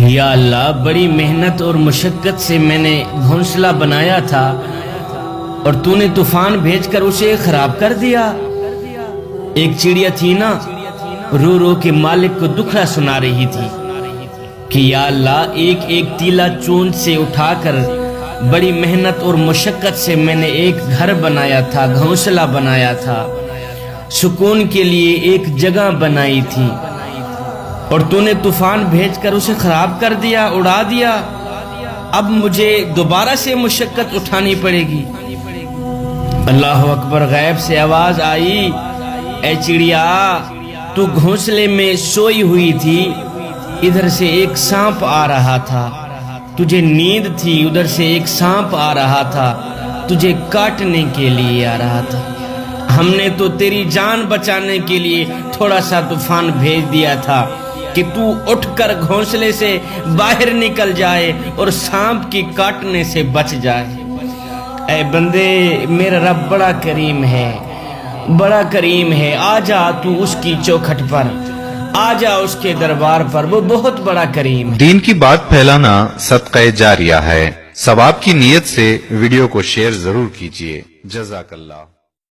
یا اللہ، بڑی محنت اور مشقت سے میں نے گھونسلہ بنایا تھا اور تو نے طوفان بھیج کر اسے خراب کر دیا۔ ایک چڑیا تھی نا، رو رو کے مالک کو دکھڑا سنا رہی تھی کہ یا اللہ، ایک ایک تیلا چون سے اٹھا کر بڑی محنت اور مشقت سے میں نے ایک گھر بنایا تھا، گھونسلہ بنایا تھا، سکون کے لیے ایک جگہ بنائی تھی، اور تو نے طوفان بھیج کر اسے خراب کر دیا، اڑا دیا۔ اب مجھے دوبارہ سے مشقت اٹھانی پڑے گی۔ اللہ اکبر، غیب سے آواز آئی، اے چڑیا، تو گھونسلے میں سوئی ہوئی تھی، ادھر سے ایک سانپ آ رہا تھا، تجھے نیند تھی، ادھر سے ایک سانپ آ رہا تھا، تجھے کاٹنے کے لیے آ رہا تھا۔ ہم نے تو تیری جان بچانے کے لیے تھوڑا سا طوفان بھیج دیا تھا کہ تو اٹھ کر گھونسلے سے باہر نکل جائے اور سانپ کی کاٹنے سے بچ جائے۔ اے بندے، میرا رب بڑا کریم ہے، بڑا کریم ہے، آ جا تو اس کی چوکھٹ پر، آ جا اس کے دربار پر، وہ بہت بڑا کریم ہے۔ دین کی بات پھیلانا صدقہ جاریہ ہے۔ ثواب کی نیت سے ویڈیو کو شیئر ضرور کیجیے۔ جزاک اللہ۔